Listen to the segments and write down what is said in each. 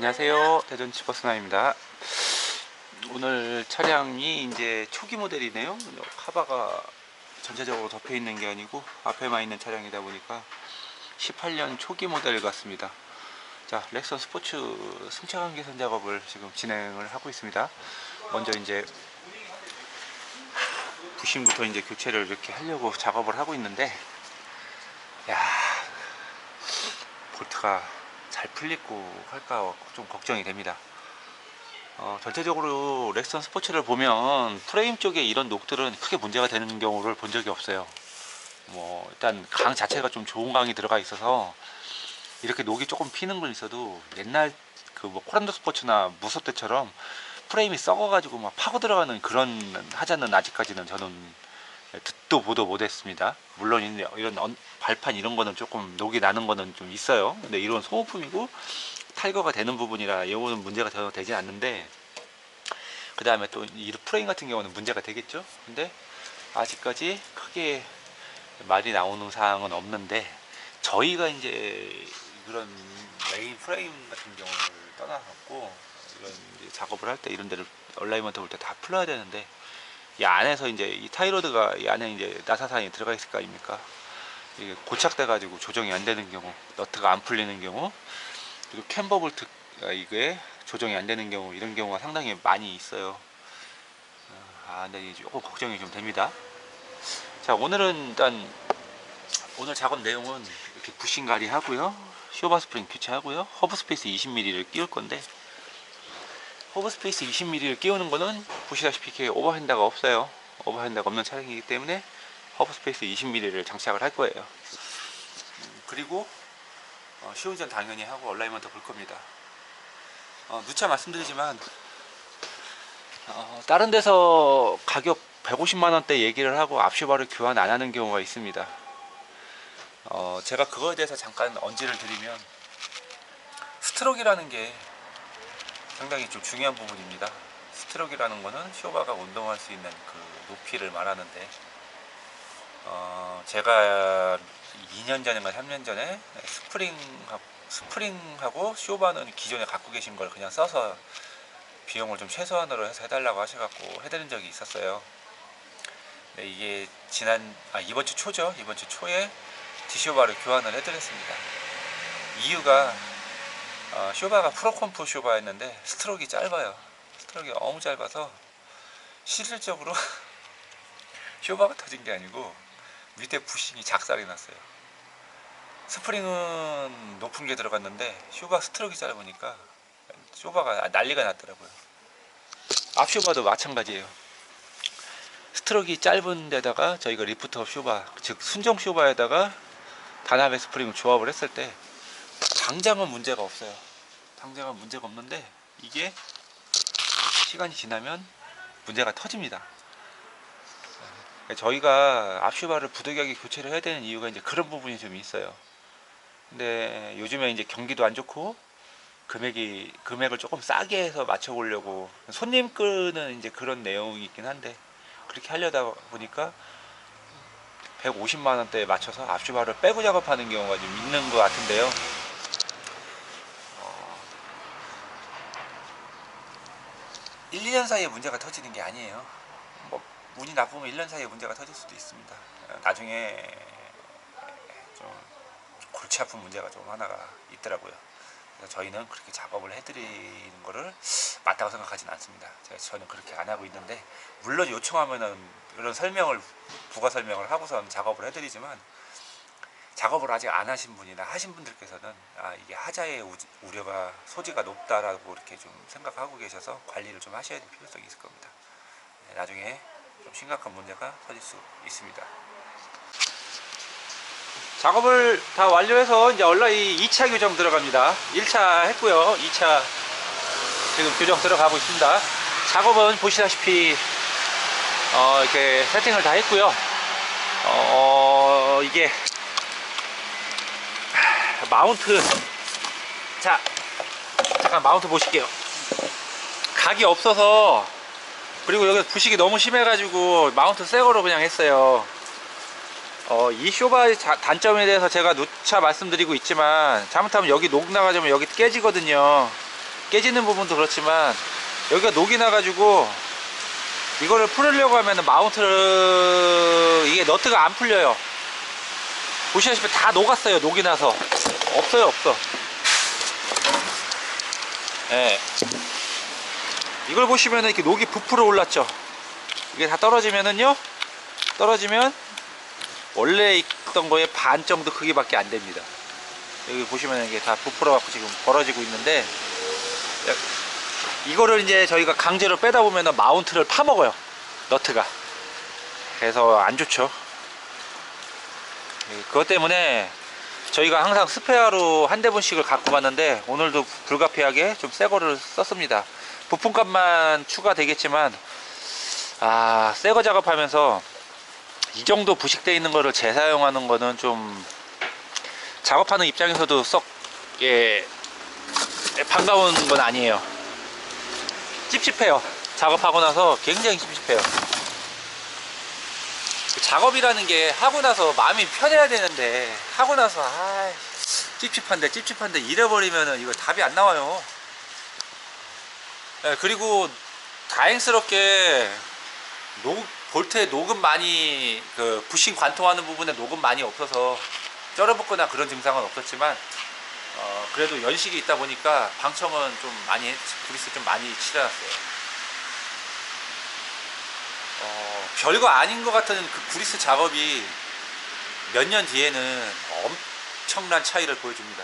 안녕하세요, 대전치버스나입니다. 오늘 차량이 이제 초기 모델이네요. 카바가 전체적으로 덮여 있는 게 아니고 앞에만 있는 차량이다 보니까 18년 초기 모델 같습니다. 자, 렉선 스포츠 승차감 개선 작업을 지금 진행을 하고 있습니다. 먼저 이제 부심부터 이제 교체를 이렇게 하려고 작업을 하고 있는데, 야, 볼트가 잘 풀리고 할까 좀 걱정이 됩니다. 전체적으로 렉선 스포츠를 보면 프레임 쪽에 이런 녹들은 크게 문제가 되는 경우를 본 적이 없어요. 뭐 일단 강 자체가 좀 좋은 강이 들어가 있어서 이렇게 녹이 조금 피는 건 있어도 옛날 그 뭐 코란도 스포츠나 무소 때처럼 프레임이 썩어가지고 막 파고 들어가는 그런 하자는 아직까지는 저는 듣도 보도 못했습니다. 물론 이런 발판 이런 거는 조금 녹이 나는 거는 좀 있어요. 근데 이런 소모품이고 탈거가 되는 부분이라 이거는 문제가 전혀 되지 않는데, 그 다음에 또 이 프레임 같은 경우는 문제가 되겠죠. 근데 아직까지 크게 말이 나오는 사항은 없는데, 저희가 이제 그런 메인 프레임 같은 경우를 떠나갖고 이런 이제 작업을 할 때 이런 데를 얼라이먼트 볼 때 다 풀어야 되는데, 이 안에서 이제 이 타이로드가 이 안에 이제 나사산이 들어가 있을 거 아닙니까? 이게 고착돼 가지고 조정이 안 되는 경우, 너트가 안 풀리는 경우, 그리고 캠버 볼트가 이게 조정이 안 되는 경우, 이런 경우가 상당히 많이 있어요. 근데 조금 걱정이 좀 됩니다. 자, 오늘은 일단 오늘 작업 내용은 이렇게 부싱가리 하고요, 쇼바 스프링 교체하고요, 허브 스페이스 20mm를 끼울 건데, 허브 스페이스 20mm를 끼우는 거는 보시다시피 이렇게 오버핸다가 없어요. 오버핸다가 없는 차량이기 때문에 허브 스페이스 20mm를 장착을 할 거예요. 그리고 시운전 당연히 하고 얼라이먼트 볼 겁니다. 누차 말씀드리지만 다른 데서 가격 150만원대 얘기를 하고 앞쇼바를 교환 안 하는 경우가 있습니다. 제가 그거에 대해서 잠깐 언지를 드리면, 스트로크라는 게 상당히 좀 중요한 부분입니다. 스트로크라는 거는 쇼바가 운동할 수 있는 그 높이를 말하는데, 제가 2년 전인가 3년 전에 스프링하고 쇼바는 기존에 갖고 계신 걸 그냥 써서 비용을 좀 최소한으로 해서 해달라고 하셔갖고 해드린 적이 있었어요. 근데 이게 이번 주 초죠. 이번 주 초에 디쇼바를 교환을 해드렸습니다. 이유가 쇼바가 프로컴프 쇼바였는데 스트로크가 짧아요. 스트로크가 너무 짧아서 실질적으로 쇼바가 터진 게 아니고 밑에 부싱이 작살이 났어요. 스프링은 높은 게 들어갔는데 쇼바 스트로크가 짧으니까 쇼바가 난리가 났더라고요. 앞쇼바도 마찬가지예요. 스트로크가 짧은 데다가 저희가 리프트업 쇼바, 즉 순정 쇼바에다가 단합의 스프링을 조합을 했을 때 당장은 문제가 없어요. 당장은 문제가 없는데, 이게 시간이 지나면 문제가 터집니다. 저희가 앞쇼바를 부득이하게 교체를 해야 되는 이유가 이제 그런 부분이 좀 있어요. 근데 요즘에 이제 경기도 안 좋고 금액을 조금 싸게 해서 맞춰보려고 손님 끄는 이제 그런 내용이 있긴 한데, 그렇게 하려다 보니까 150만원대에 맞춰서 앞쇼바를 빼고 작업하는 경우가 좀 있는 것 같은데요. 1, 2년 사이에 문제가 터지는 게 아니에요. 뭐 운이 나쁘면 1년 사이에 문제가 터질 수도 있습니다. 나중에 좀 골치 아픈 문제가 좀 하나가 있더라고요. 그래서 저희는 그렇게 작업을 해드리는 거를 맞다고 생각하지는 않습니다. 저는 그렇게 안 하고 있는데, 물론 요청하면은 이런 부가 설명을 하고선 작업을 해드리지만, 작업을 아직 안 하신 분이나 하신 분들께서는 이게 하자의 우려가 소지가 높다라고 이렇게 좀 생각하고 계셔서 관리를 좀 하셔야 될 필요성이 있을 겁니다. 나중에 좀 심각한 문제가 터질 수 있습니다. 작업을 다 완료해서 이제 얼라이 2차 교정 들어갑니다. 1차 했고요. 2차 지금 교정 들어가고 있습니다. 작업은 보시다시피 이렇게 세팅을 다 했고요. 이게 마운트, 잠깐 마운트 보실게요. 각이 없어서, 그리고 여기 부식이 너무 심해가지고 마운트 새거로 그냥 했어요. 이 쇼바의 단점에 대해서 제가 누차 말씀드리고 있지만, 잘못하면 여기 녹 나가자면 여기 깨지거든요. 깨지는 부분도 그렇지만 여기가 녹이 나가지고 이거를 풀으려고 하면 마운트를 이게 너트가 안 풀려요. 보시다시피 다 녹았어요. 녹이 나서 없어요. 없어. 예. 이걸 보시면은 이렇게 녹이 부풀어 올랐죠. 이게 다 떨어지면은요, 떨어지면 원래 있던 거의 반 정도 크기밖에 안 됩니다. 여기 보시면 이게 다 부풀어 갖고 지금 벌어지고 있는데, 이거를 이제 저희가 강제로 빼다 보면은 마운트를 파먹어요, 너트가. 그래서 안 좋죠. 그것 때문에 저희가 항상 스페어로 한 대분씩을 갖고 갔는데, 오늘도 불가피하게 좀 새 거를 썼습니다. 부품값만 추가되겠지만, 새거 작업하면서 이 정도 부식되어 있는 거를 재사용하는 거는 좀 작업하는 입장에서도 썩 반가운 건 아니에요. 찝찝해요. 작업하고 나서 굉장히 찝찝해요. 작업이라는 게 하고 나서 마음이 편해야 되는데, 하고 나서 찝찝한데 잃어버리면은 이거 답이 안 나와요. 그리고 다행스럽게 볼트에 녹음 많이, 그 부싱 관통하는 부분에 녹음 많이 없어서 쩔어붙거나 그런 증상은 없었지만, 그래도 연식이 있다 보니까 방청은 좀 많이, 그리스 좀 많이 칠해놨어요. 별거 아닌 것 같은 그 구리스 작업이 몇 년 뒤에는 엄청난 차이를 보여줍니다.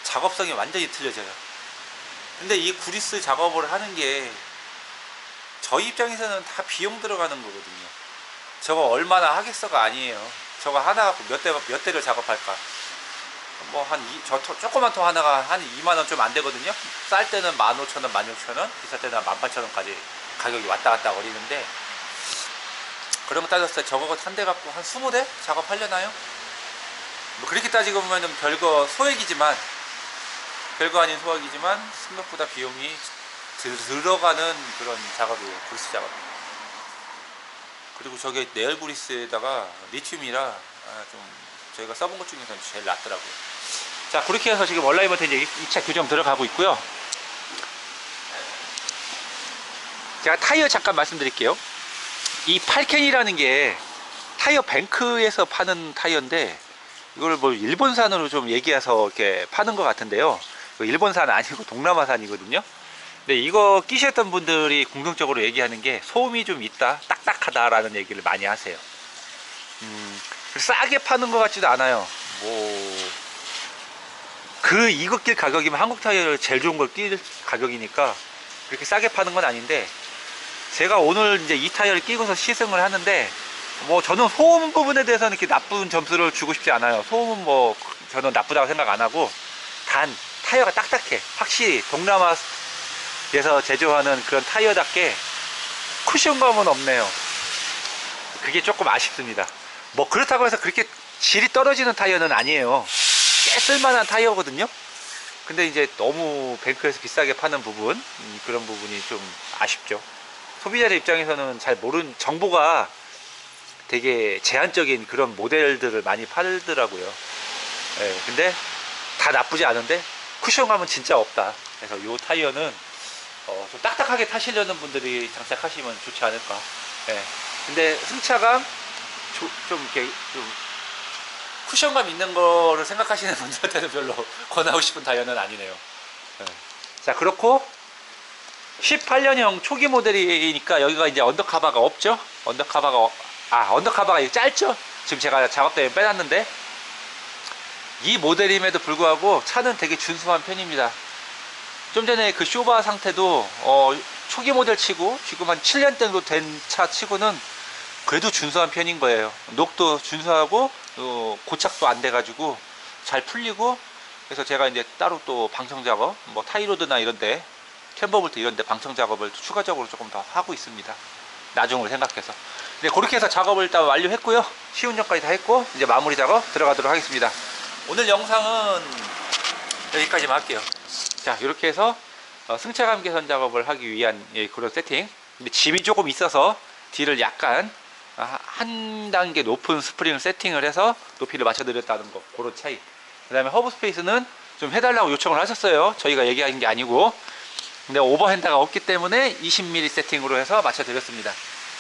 작업성이 완전히 틀려져요. 근데 이 구리스 작업을 하는 게 저희 입장에서는 다 비용 들어가는 거거든요. 저거 얼마나 하겠어가 아니에요. 저거 하나 갖고 몇 대를 작업할까? 뭐 저 조그만 통 하나가 한 2만원 좀 안 되거든요. 쌀 때는 15,000원, 16,000원, 비쌀 때는 18,000원까지 가격이 왔다 갔다 거리는데, 그런 거 따졌을 때 저거 한 대 갖고 한 20대 작업하려나요? 뭐 그렇게 따지고 보면은 별거 아닌 소액이지만 생각보다 비용이 들어가는 그런 작업이에요. 구리스 작업. 그리고 저게 네얼 구리스에다가 리튬이라 좀 저희가 써본 것 중에서는 제일 낫더라고요. 자, 그렇게 해서 지금 얼라이먼트 이제 2차 교정 들어가고 있고요. 제가 타이어 잠깐 말씀드릴게요. 이 팔켄이라는 게 타이어 뱅크에서 파는 타이어인데, 이걸 뭐 일본산으로 좀 얘기해서 이렇게 파는 것 같은데요. 일본산 아니고 동남아산이거든요. 근데 이거 끼셨던 분들이 공통적으로 얘기하는 게 소음이 좀 있다, 딱딱하다라는 얘기를 많이 하세요. 싸게 파는 것 같지도 않아요. 이거 낄 가격이면 한국 타이어를 제일 좋은 걸 낄 가격이니까 그렇게 싸게 파는 건 아닌데, 제가 오늘 이제 이 타이어를 끼고서 시승을 하는데, 저는 소음 부분에 대해서는 이렇게 나쁜 점수를 주고 싶지 않아요. 소음은 저는 나쁘다고 생각 안 하고, 단 타이어가 딱딱해. 확실히 동남아에서 제조하는 그런 타이어답게 쿠션감은 없네요. 그게 조금 아쉽습니다. 그렇다고 해서 그렇게 질이 떨어지는 타이어는 아니에요. 꽤 쓸만한 타이어거든요. 근데 이제 너무 뱅크에서 비싸게 파는 부분, 그런 부분이 좀 아쉽죠. 소비자들 입장에서는 잘 모르는, 정보가 되게 제한적인 그런 모델들을 많이 팔더라고요. 근데 다 나쁘지 않은데 쿠션감은 진짜 없다. 그래서 이 타이어는 좀 딱딱하게 타시려는 분들이 장착하시면 좋지 않을까. 근데 승차감 좀 이렇게 좀 쿠션감 있는 거를 생각하시는 분들한테는 별로 권하고 싶은 타이어는 아니네요. 자, 그렇고 18년형 초기 모델이니까 여기가 이제 언더카바가 없죠. 언더카바가 짧죠. 지금 제가 작업 때문에 빼놨는데, 이 모델임에도 불구하고 차는 되게 준수한 편입니다. 좀 전에 그 쇼바 상태도 초기 모델 치고 지금 한 7년 정도 된 차 치고는 그래도 준수한 편인 거예요. 녹도 준수하고 고착도 안 돼가지고 잘 풀리고, 그래서 제가 이제 따로 또 방청 작업, 타이로드나 이런데, 캠버볼트 이런데 방청 작업을 추가적으로 조금 더 하고 있습니다. 나중을 생각해서. 네, 그렇게 해서 작업을 일단 완료했고요. 시운전까지 다 했고, 이제 마무리 작업 들어가도록 하겠습니다. 오늘 영상은 여기까지만 할게요. 자, 이렇게 해서 승차감 개선 작업을 하기 위한 그런 세팅. 근데 짐이 조금 있어서 뒤를 약간 한 단계 높은 스프링을 세팅을 해서 높이를 맞춰 드렸다는 거, 그런 차이. 그 다음에 허브 스페이스는 좀 해달라고 요청을 하셨어요. 저희가 얘기하는 게 아니고. 근데 오버핸드가 없기 때문에 20mm 세팅으로 해서 맞춰드렸습니다.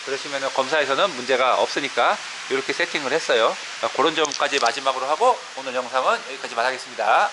그러시면 검사에서는 문제가 없으니까 이렇게 세팅을 했어요. 그런 점까지 마지막으로 하고 오늘 영상은 여기까지 마치겠습니다.